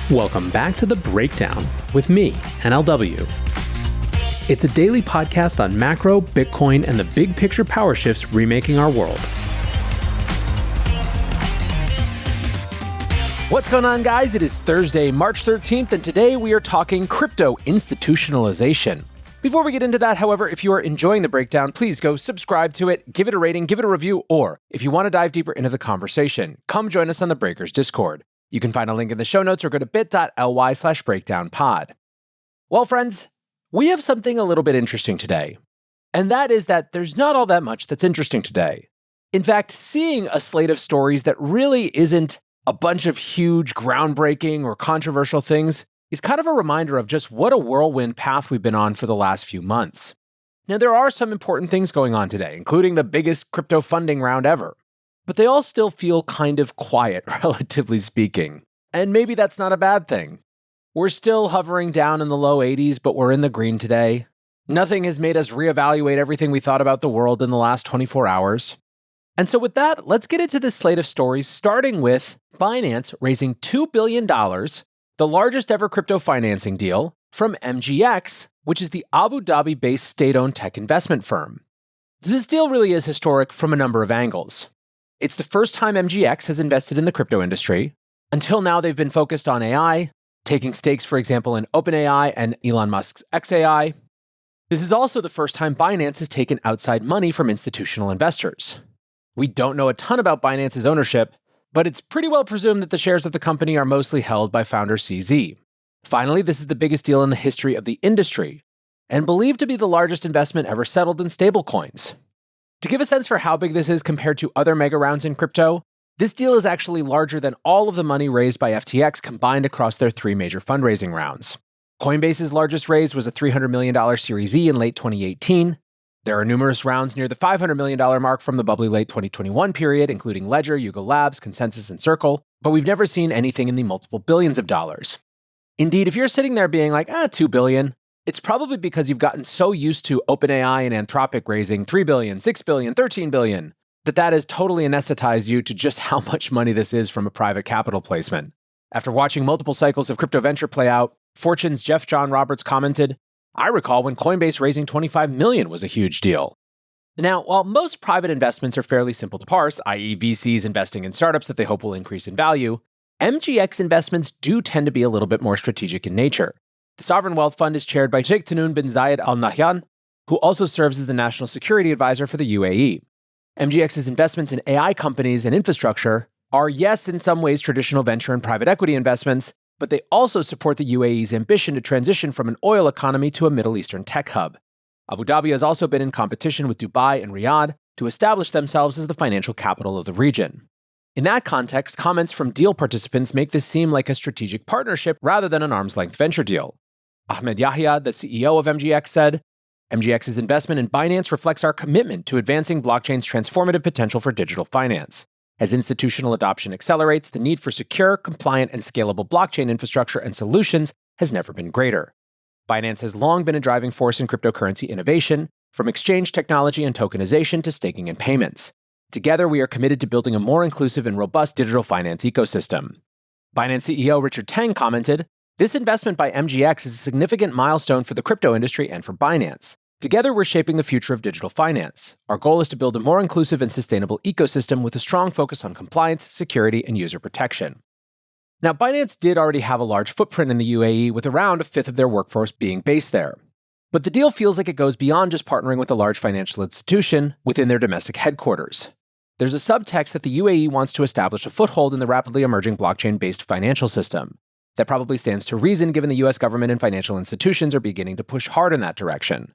Welcome back to The Breakdown with me, NLW. It's a daily podcast on macro, Bitcoin, and the big picture power shifts remaking our world. What's going on, guys? It is Thursday, March 13th, and today we are talking crypto institutionalization. Before we get into that, however, if you are enjoying The Breakdown, please go subscribe to it, give it a rating, give it a review, or if you want to dive deeper into the conversation, come join us on the Breakers Discord. You can find a link in the show notes or go to bit.ly/breakdownpod. Well, friends, we have something a little bit interesting today. And that is that there's not all that much that's interesting today. In fact, seeing a slate of stories that really isn't a bunch of huge, groundbreaking, or controversial things is kind of a reminder of just what a whirlwind path we've been on for the last few months. Now, there are some important things going on today, including the biggest crypto funding round ever. But they all still feel kind of quiet, relatively speaking. And maybe that's not a bad thing. We're still hovering down in the low 80s, but we're in the green today. Nothing has made us reevaluate everything we thought about the world in the last 24 hours. And so with that, let's get into this slate of stories, starting with Binance raising $2 billion, the largest ever crypto financing deal, from MGX, which is the Abu Dhabi-based state-owned tech investment firm. This deal really is historic from a number of angles. It's the first time MGX has invested in the crypto industry. Until now, they've been focused on AI, taking stakes, for example, in OpenAI and Elon Musk's XAI. This is also the first time Binance has taken outside money from institutional investors. We don't know a ton about Binance's ownership, but it's pretty well presumed that the shares of the company are mostly held by founder CZ. Finally, this is the biggest deal in the history of the industry, and believed to be the largest investment ever settled in stablecoins. To give a sense for how big this is compared to other mega rounds in crypto, this deal is actually larger than all of the money raised by FTX combined across their three major fundraising rounds. Coinbase's largest raise was a $300 million Series E in late 2018. There are numerous rounds near the $500 million mark from the bubbly late 2021 period, including Ledger, Yuga Labs, Consensus, and Circle, but we've never seen anything in the multiple billions of dollars. Indeed, if you're sitting there being like, $2 billion, it's probably because you've gotten so used to OpenAI and Anthropic raising $3 billion, $6 billion, $13 billion, that has totally anesthetized you to just how much money this is from a private capital placement. After watching multiple cycles of crypto venture play out, Fortune's Jeff John Roberts commented, "I recall when Coinbase raising $25 million was a huge deal." Now, while most private investments are fairly simple to parse, i.e. VCs investing in startups that they hope will increase in value, MGX investments do tend to be a little bit more strategic in nature. The Sovereign Wealth Fund is chaired by Sheikh Tanoon bin Zayed Al Nahyan, who also serves as the National Security Advisor for the UAE. MGX's investments in AI companies and infrastructure are, yes, in some ways traditional venture and private equity investments, but they also support the UAE's ambition to transition from an oil economy to a Middle Eastern tech hub. Abu Dhabi has also been in competition with Dubai and Riyadh to establish themselves as the financial capital of the region. In that context, comments from deal participants make this seem like a strategic partnership rather than an arm's-length venture deal. Ahmed Yahya, the CEO of MGX, said, "MGX's investment in Binance reflects our commitment to advancing blockchain's transformative potential for digital finance. As institutional adoption accelerates, the need for secure, compliant, and scalable blockchain infrastructure and solutions has never been greater. Binance has long been a driving force in cryptocurrency innovation, from exchange technology and tokenization to staking and payments. Together, we are committed to building a more inclusive and robust digital finance ecosystem." Binance CEO Richard Teng commented, "This investment by MGX is a significant milestone for the crypto industry and for Binance. Together, we're shaping the future of digital finance. Our goal is to build a more inclusive and sustainable ecosystem with a strong focus on compliance, security, and user protection." Now, Binance did already have a large footprint in the UAE, with around a fifth of their workforce being based there. But the deal feels like it goes beyond just partnering with a large financial institution within their domestic headquarters. There's a subtext that the UAE wants to establish a foothold in the rapidly emerging blockchain-based financial system. That probably stands to reason given the US government and financial institutions are beginning to push hard in that direction.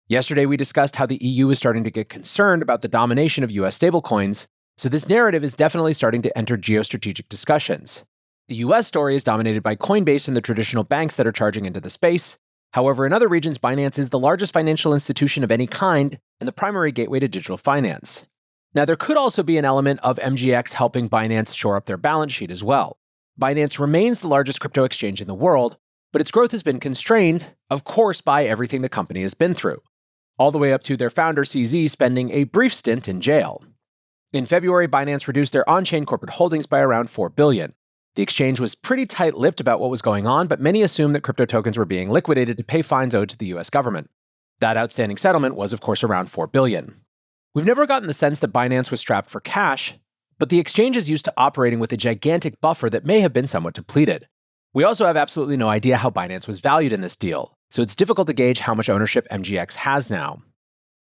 Yesterday, we discussed how the EU is starting to get concerned about the domination of US stablecoins, so this narrative is definitely starting to enter geostrategic discussions. The US story is dominated by Coinbase and the traditional banks that are charging into the space. However, in other regions, Binance is the largest financial institution of any kind and the primary gateway to digital finance. Now, there could also be an element of MGX helping Binance shore up their balance sheet as well. Binance remains the largest crypto exchange in the world, but its growth has been constrained, of course, by everything the company has been through, all the way up to their founder CZ spending a brief stint in jail. In February, Binance reduced their on-chain corporate holdings by around $4 billion. The exchange was pretty tight-lipped about what was going on, but many assumed that crypto tokens were being liquidated to pay fines owed to the US government. That outstanding settlement was, of course, around $4 billion. We've never gotten the sense that Binance was strapped for cash, but the exchange is used to operating with a gigantic buffer that may have been somewhat depleted. We also have absolutely no idea how Binance was valued in this deal, so it's difficult to gauge how much ownership MGX has now.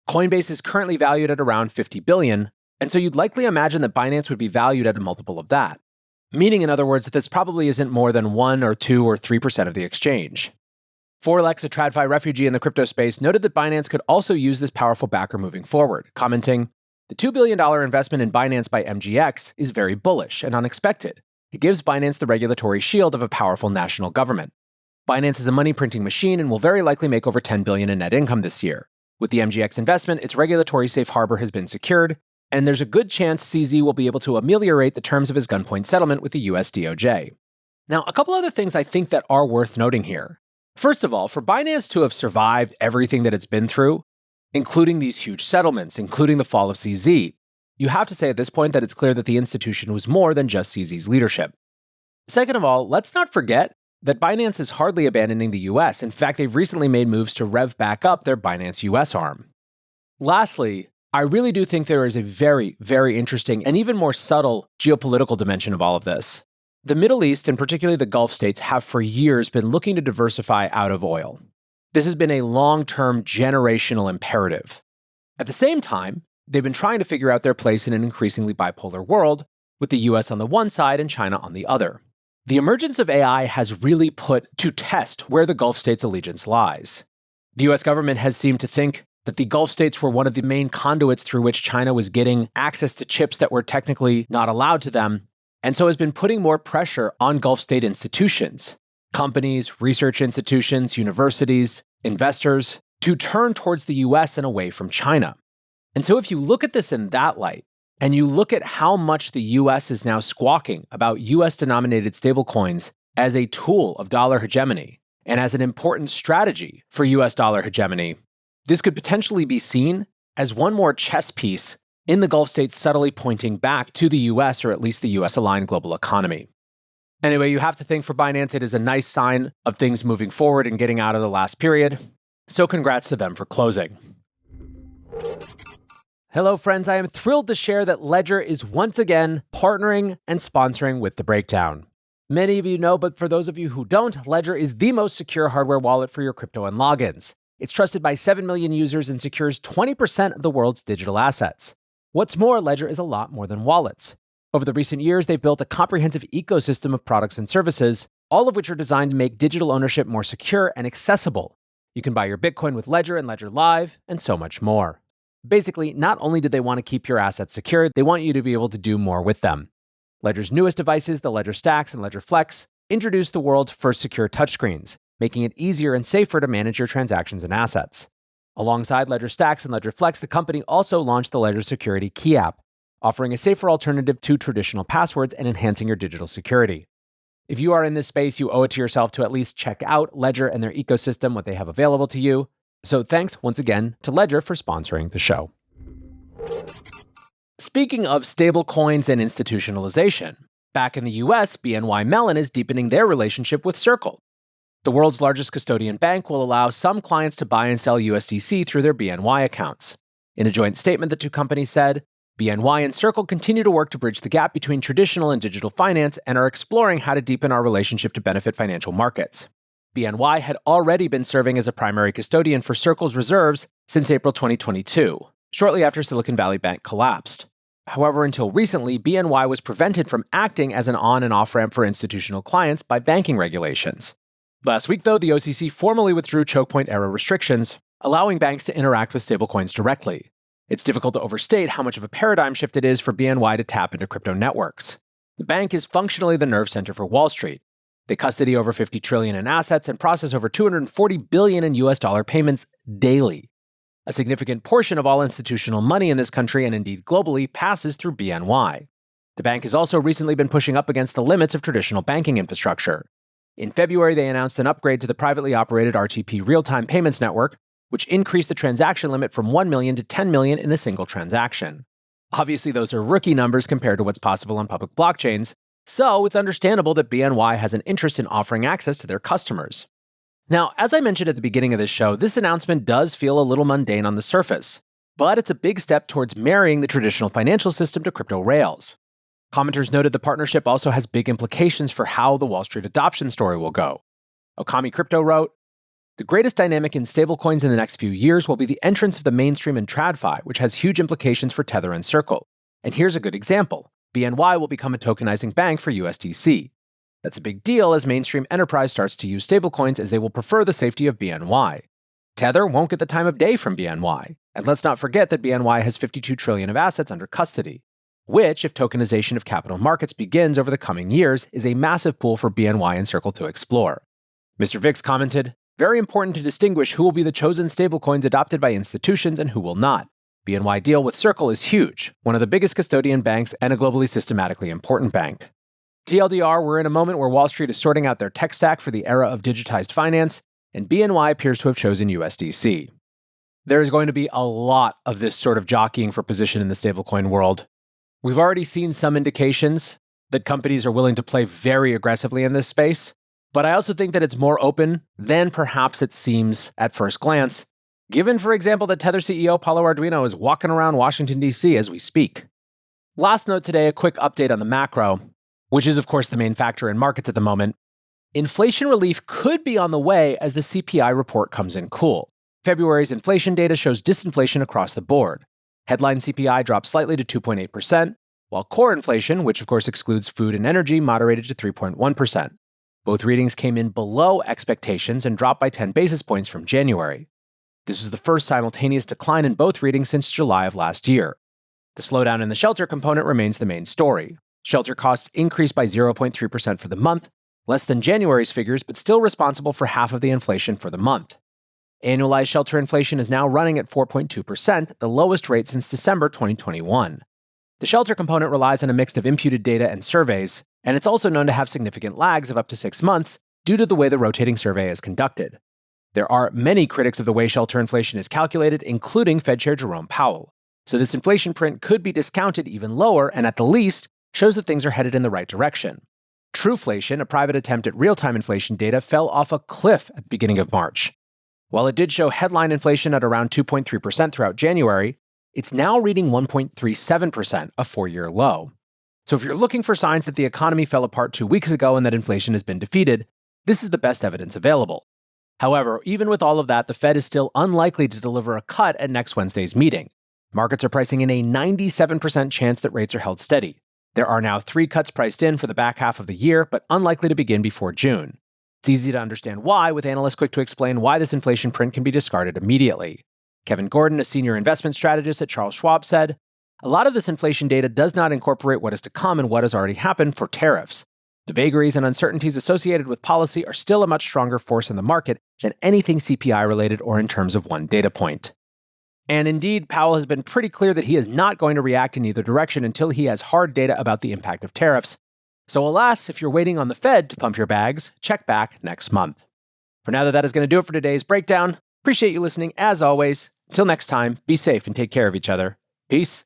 Coinbase is currently valued at around $50 billion, and so you'd likely imagine that Binance would be valued at a multiple of that. Meaning, in other words, that this probably isn't more than 1 or 2 or 3% of the exchange. Forlex, a TradFi refugee in the crypto space, noted that Binance could also use this powerful backer moving forward, commenting, "The $2 billion investment in Binance by MGX is very bullish and unexpected. It gives Binance the regulatory shield of a powerful national government. Binance is a money-printing machine and will very likely make over $10 billion in net income this year. With the MGX investment, its regulatory safe harbor has been secured, and there's a good chance CZ will be able to ameliorate the terms of his gunpoint settlement with the US DOJ. Now, a couple other things I think that are worth noting here. First of all, for Binance to have survived everything that it's been through, including these huge settlements, including the fall of CZ, you have to say at this point that it's clear that the institution was more than just CZ's leadership. Second of all, let's not forget that Binance is hardly abandoning the US. In fact, they've recently made moves to rev back up their Binance US arm. Lastly, I really do think there is a very, very interesting and even more subtle geopolitical dimension of all of this. The Middle East, and particularly the Gulf states, have for years been looking to diversify out of oil. This has been a long-term generational imperative. At the same time, they've been trying to figure out their place in an increasingly bipolar world, with the US on the one side and China on the other. The emergence of AI has really put to test where the Gulf states' allegiance lies. The US government has seemed to think that the Gulf states were one of the main conduits through which China was getting access to chips that were technically not allowed to them, and so has been putting more pressure on Gulf state institutions, companies, research institutions, universities, investors, to turn towards the US and away from China. And so if you look at this in that light, and you look at how much the US is now squawking about US-denominated stablecoins as a tool of dollar hegemony, and as an important strategy for US dollar hegemony, this could potentially be seen as one more chess piece in the Gulf states subtly pointing back to the US, or at least the US-aligned global economy. Anyway, you have to think for Binance, it is a nice sign of things moving forward and getting out of the last period. So congrats to them for closing. Hello, friends. I am thrilled to share that Ledger is once again partnering and sponsoring with The Breakdown. Many of you know, but for those of you who don't, Ledger is the most secure hardware wallet for your crypto and logins. It's trusted by 7 million users and secures 20% of the world's digital assets. What's more, Ledger is a lot more than wallets. Over the recent years, they've built a comprehensive ecosystem of products and services, all of which are designed to make digital ownership more secure and accessible. You can buy your Bitcoin with Ledger and Ledger Live, and so much more. Basically, not only do they want to keep your assets secure, they want you to be able to do more with them. Ledger's newest devices, the Ledger Stacks and Ledger Flex, introduced the world's first secure touchscreens, making it easier and safer to manage your transactions and assets. Alongside Ledger Stacks and Ledger Flex, the company also launched the Ledger Security Key app, offering a safer alternative to traditional passwords and enhancing your digital security. If you are in this space, you owe it to yourself to at least check out Ledger and their ecosystem, what they have available to you. So thanks once again to Ledger for sponsoring the show. Speaking of stablecoins and institutionalization, back in the US, BNY Mellon is deepening their relationship with Circle. The world's largest custodian bank will allow some clients to buy and sell USDC through their BNY accounts. In a joint statement, the two companies said, BNY and Circle continue to work to bridge the gap between traditional and digital finance and are exploring how to deepen our relationship to benefit financial markets. BNY had already been serving as a primary custodian for Circle's reserves since April 2022, shortly after Silicon Valley Bank collapsed. However, until recently, BNY was prevented from acting as an on- and off-ramp for institutional clients by banking regulations. Last week, though, the OCC formally withdrew choke point-era restrictions, allowing banks to interact with stablecoins directly. It's difficult to overstate how much of a paradigm shift it is for BNY to tap into crypto networks. The bank is functionally the nerve center for Wall Street. They custody over $50 trillion in assets and process over $240 billion in US dollar payments daily. A significant portion of all institutional money in this country, and indeed globally, passes through BNY. The bank has also recently been pushing up against the limits of traditional banking infrastructure. In February, they announced an upgrade to the privately operated RTP real-time payments network, which increased the transaction limit from 1 million to 10 million in a single transaction. Obviously, those are rookie numbers compared to what's possible on public blockchains, So it's understandable that BNY has an interest in offering access to their customers. Now, as I mentioned at the beginning of this show, this announcement does feel a little mundane on the surface, but it's a big step towards marrying the traditional financial system to crypto rails. Commenters noted the partnership also has big implications for how the Wall Street adoption story will go. Okami Crypto wrote, "The greatest dynamic in stablecoins in the next few years will be the entrance of the mainstream in TradFi, which has huge implications for Tether and Circle. And here's a good example. BNY will become a tokenizing bank for USDC. That's a big deal as mainstream enterprise starts to use stablecoins as they will prefer the safety of BNY. Tether won't get the time of day from BNY. And let's not forget that BNY has $52 trillion of assets under custody, which, if tokenization of capital markets begins over the coming years, is a massive pool for BNY and Circle to explore." Mr. Vix commented, "Very important to distinguish who will be the chosen stablecoins adopted by institutions and who will not. BNY deal with Circle is huge, one of the biggest custodian banks and a globally systematically important bank." TLDR, we're in a moment where Wall Street is sorting out their tech stack for the era of digitized finance, and BNY appears to have chosen USDC. There is going to be a lot of this sort of jockeying for position in the stablecoin world. We've already seen some indications that companies are willing to play very aggressively in this space, but I also think that it's more open than perhaps it seems at first glance, given, for example, that Tether CEO Paulo Arduino is walking around Washington, D.C. as we speak. Last note today, a quick update on the macro, which is, of course, the main factor in markets at the moment. Inflation relief could be on the way as the CPI report comes in cool. February's inflation data shows disinflation across the board. Headline CPI dropped slightly to 2.8%, while core inflation, which of course excludes food and energy, moderated to 3.1%. Both readings came in below expectations and dropped by 10 basis points from January. This was the first simultaneous decline in both readings since July of last year. The slowdown in the shelter component remains the main story. Shelter costs increased by 0.3% for the month, less than January's figures, but still responsible for half of the inflation for the month. Annualized shelter inflation is now running at 4.2%, the lowest rate since December 2021. The shelter component relies on a mix of imputed data and surveys, and it's also known to have significant lags of up to 6 months due to the way the rotating survey is conducted. There are many critics of the way shelter inflation is calculated, including Fed Chair Jerome Powell. So this inflation print could be discounted even lower, and at the least, shows that things are headed in the right direction. Trueflation, a private attempt at real-time inflation data, fell off a cliff at the beginning of March. While it did show headline inflation at around 2.3% throughout January, it's now reading 1.37%, a 4-year low. So if you're looking for signs that the economy fell apart 2 weeks ago and that inflation has been defeated, this is the best evidence available. However, even with all of that, the Fed is still unlikely to deliver a cut at next Wednesday's meeting. Markets are pricing in a 97% chance that rates are held steady. There are now 3 cuts priced in for the back half of the year, but unlikely to begin before June. It's easy to understand why, with analysts quick to explain why this inflation print can be discarded immediately. Kevin Gordon, a senior investment strategist at Charles Schwab, said, "A lot of this inflation data does not incorporate what is to come and what has already happened for tariffs. The vagaries and uncertainties associated with policy are still a much stronger force in the market than anything CPI related or in terms of one data point." And indeed, Powell has been pretty clear that he is not going to react in either direction until he has hard data about the impact of tariffs. So alas, if you're waiting on the Fed to pump your bags, check back next month. For now, that is going to do it for today's breakdown. Appreciate you listening as always. Until next time, be safe and take care of each other. Peace.